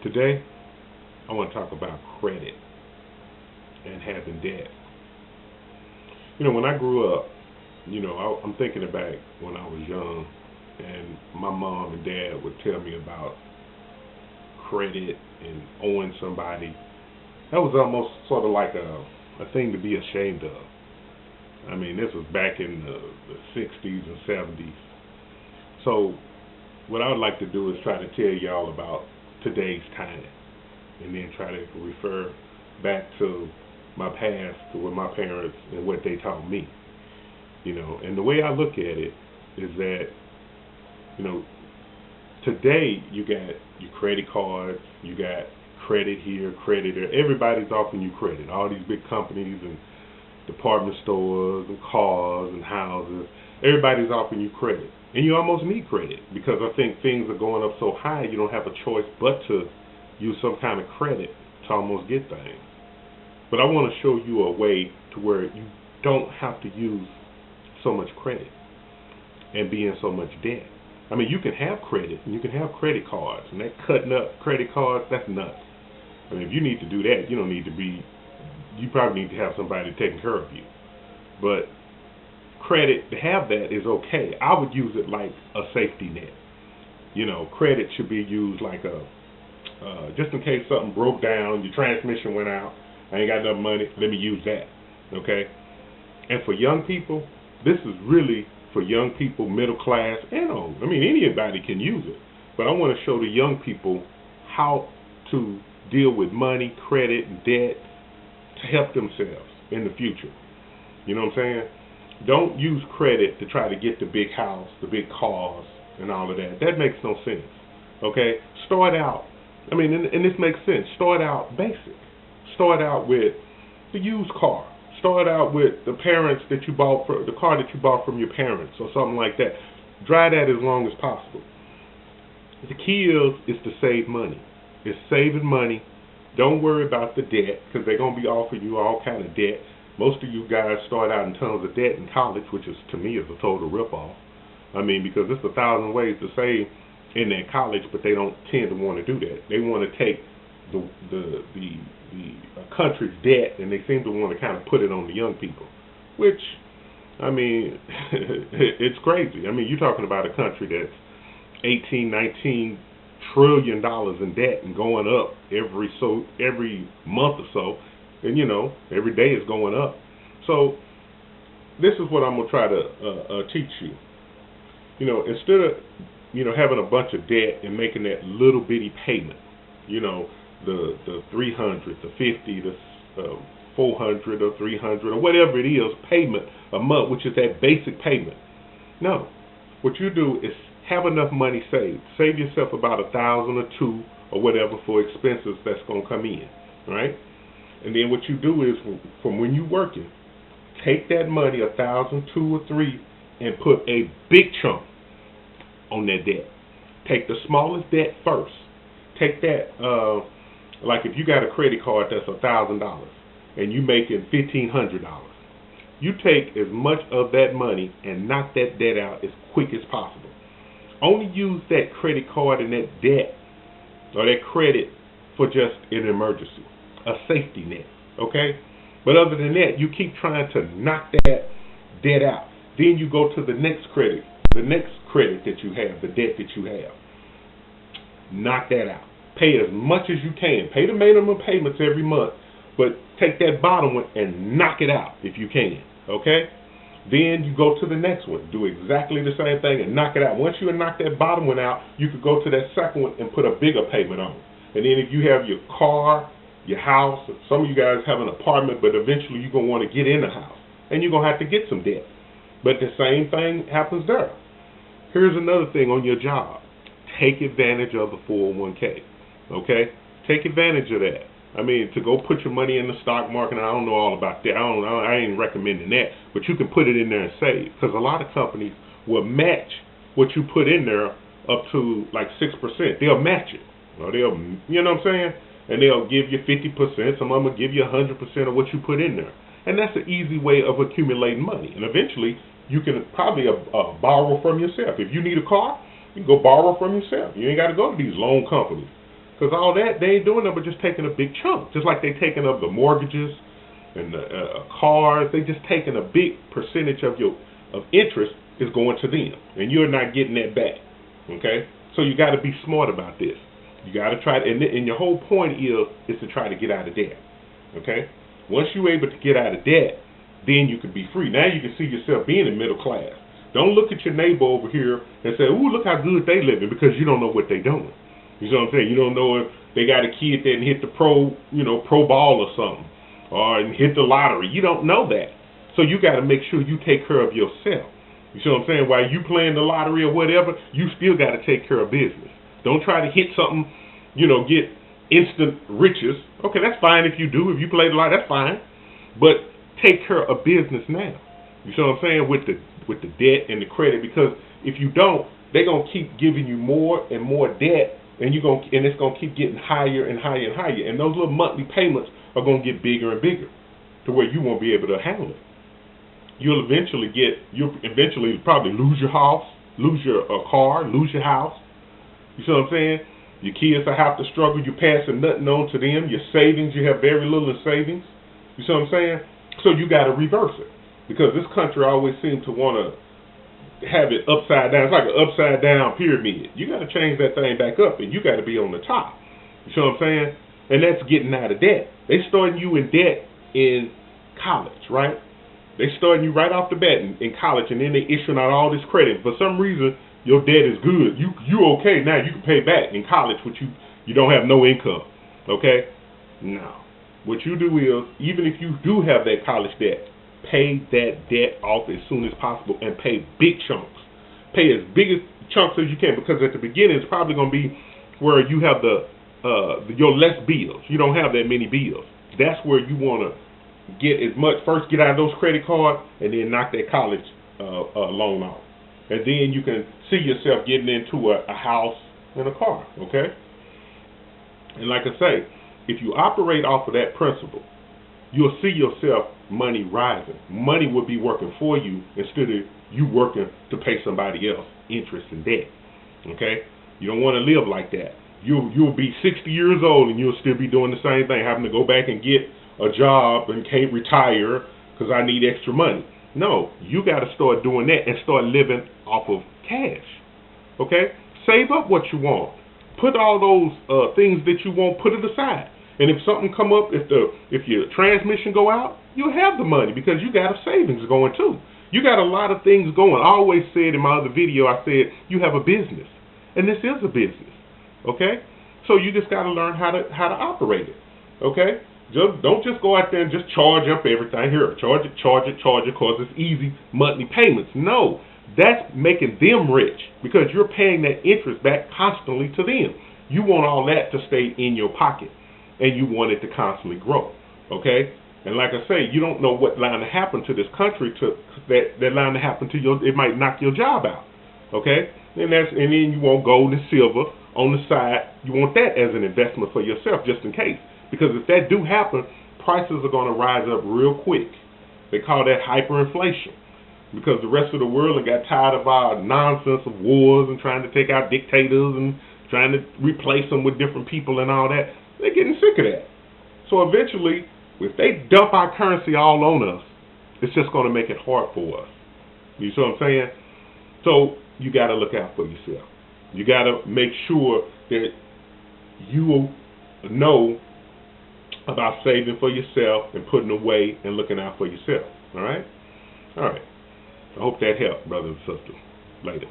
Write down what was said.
Today, I want to talk about credit and having debt. When I grew up, I'm thinking back when I was young, and my mom and dad would tell me about credit and owing somebody. That was almost sort of like a thing to be ashamed of. I mean, this was back in the 60s and 70s. So, what I would like to do is try to tell y'all about today's time, and then try to refer back to my past, to what my parents and what they taught me. And the way I look at it is that, you know, today you got your credit cards, you got credit here, credit there. Everybody's offering you credit. All these big companies and department stores and cars and houses, everybody's offering you credit. And you almost need credit because I think things are going up so high you don't have a choice but to use some kind of credit to almost get things. But I want to show you a way to where you don't have to use so much credit and be in so much debt. I mean, you can have credit and you can have credit cards, and that cutting up credit cards, that's nuts. I mean, if you need to do that, you probably need to have somebody taking care of you. But credit, to have that is okay. I would use it like a safety net. Credit should be used like just in case something broke down, your transmission went out, I ain't got enough money, let me use that, okay? And for young people, this is really for young people, middle class, and old. I mean, anybody can use it. But I want to show the young people how to deal with money, credit, and debt to help themselves in the future. You know what I'm saying? Don't use credit to try to get the big house, the big cars, and all of that. That makes no sense. Okay? Start out, and this makes sense. Start out basic. Start out with the used car. Start out with the car that you bought from your parents or something like that. Drive that as long as possible. The key is to save money. It's saving money. Don't worry about the debt because they're going to be offering you all kind of debt. Most of you guys start out in tons of debt in college, which is, to me, is a total ripoff. Because there's 1,000 ways to save in that college, but they don't tend to want to do that. They want to take the country's debt, and they seem to want to kind of put it on the young people, which, it's crazy. You're talking about a country that's 18, 19 trillion dollars in debt and going up every month or so, and every day is going up. So this is what I'm gonna try to teach you. Instead of having a bunch of debt and making that little bitty payment, the 300, the 50, the 400 or 300 or whatever it is, payment a month, which is that basic payment. No, what you do is have enough money saved. Save yourself about 1,000 or two or whatever for expenses that's gonna come in, right? And then what you do is, from when you're working, take that money, 1,000, 2 or 3, and put a big chunk on that debt. Take the smallest debt first. Take that. Like if you got a credit card that's $1,000 and you making $1,500, you take as much of that money and knock that debt out as quick as possible. Only use that credit card and that debt or that credit for just an emergency, a safety net, okay? But other than that, you keep trying to knock that debt out. Then you go to the next credit that you have, the debt that you have. Knock that out. Pay as much as you can. Pay the minimum payments every month, but take that bottom one and knock it out if you can, okay? Then you go to the next one. Do exactly the same thing and knock it out. Once you knock that bottom one out, you could go to that second one and put a bigger payment on. And then if you have your car, your house, some of you guys have an apartment, but eventually you're going to want to get in the house, and you're going to have to get some debt. But the same thing happens there. Here's another thing on your job. Take advantage of the 401k. Okay? Take advantage of that. To go put your money in the stock market, and I don't know all about that. I ain't recommending that. But you can put it in there and save. Because a lot of companies will match what you put in there up to like 6%. They'll match it. Or you know what I'm saying? And they'll give you 50%. Some of them will give you 100% of what you put in there. And that's an easy way of accumulating money. And eventually, you can probably borrow from yourself. If you need a car, you can go borrow from yourself. You ain't got to go to these loan companies. Because all that, they ain't doing nothing but just taking a big chunk. Just like they taking up the mortgages and the cars. They just taking a big percentage of your interest is going to them, and you're not getting that back. Okay, so you got to be smart about this. You got to try to, and your whole point is to try to get out of debt. Okay, once you're able to get out of debt, then you can be free. Now you can see yourself being in middle class. Don't look at your neighbor over here and say, "Ooh, look how good they living," because you don't know what they doing. You know what I'm saying? You don't know if they got a kid that hit the pro ball or something, or hit the lottery. You don't know that. So you got to make sure you take care of yourself. You see what I'm saying? While you playing the lottery or whatever, you still got to take care of business. Don't try to hit something, get instant riches. Okay, that's fine if you do. If you play the lottery, that's fine. But take care of business now. You see what I'm saying? With the debt and the credit, because if you don't, they're gonna keep giving you more and more debt, and it's gonna keep getting higher and higher and higher, and those little monthly payments are gonna get bigger and bigger, to where you won't be able to handle it. You'll eventually probably lose your house, lose your car, lose your house. You see what I'm saying? Your kids will have to struggle. You're passing nothing on to them. Your savings, you have very little in savings. You see what I'm saying? So you got to reverse it, because this country always seems to want to have it upside down. It's like an upside down pyramid. You got to change that thing back up, and you got to be on the top. You see what I'm saying? And that's getting out of debt. They starting you in debt in college, right? They starting you right off the bat in college, and then they issuing out all this credit. For some reason, your debt is good. You okay now? You can pay back in college, which you don't have no income. Okay? No. What you do is, even if you do have that college debt, pay that debt off as soon as possible and pay big chunks. Pay as big as chunks as you can, because at the beginning it's probably going to be where you have your less bills. You don't have that many bills. That's where you want to get as much. First, get out of those credit cards, and then knock that college loan off. And then you can see yourself getting into a house and a car, okay? And like I say, if you operate off of that principle, you'll see yourself money rising. Money will be working for you instead of you working to pay somebody else interest and debt, okay? You don't want to live like that. You'll be 60 years old and you'll still be doing the same thing, having to go back and get a job and can't retire because I need extra money. No, you got to start doing that and start living off of cash. Okay? Save up what you want. Put all those things that you want, put it aside. And if something come up, if your transmission go out, you'll have the money because you got a savings going too. You got a lot of things going. I always said in my other video, I said you have a business, and this is a business. Okay? So you just got to learn how to operate it. Okay? Don't just go out there and just charge up everything. Here, charge it, because it's easy monthly payments. No, that's making them rich because you're paying that interest back constantly to them. You want all that to stay in your pocket, and you want it to constantly grow. Okay? And like I say, you don't know what line to happen to this country. That line to happen to it might knock your job out. Okay? And then you want gold and silver on the side. You want that as an investment for yourself, just in case. Because if that do happen, prices are going to rise up real quick. They call that hyperinflation. Because the rest of the world got tired of our nonsense of wars and trying to take out dictators and trying to replace them with different people and all that. They're getting sick of that. So eventually, if they dump our currency all on us, it's just going to make it hard for us. You see what I'm saying? So you got to look out for yourself. You got to make sure that you know about saving for yourself and putting away and looking out for yourself. All right? All right. I hope that helped, brothers and sisters. Later.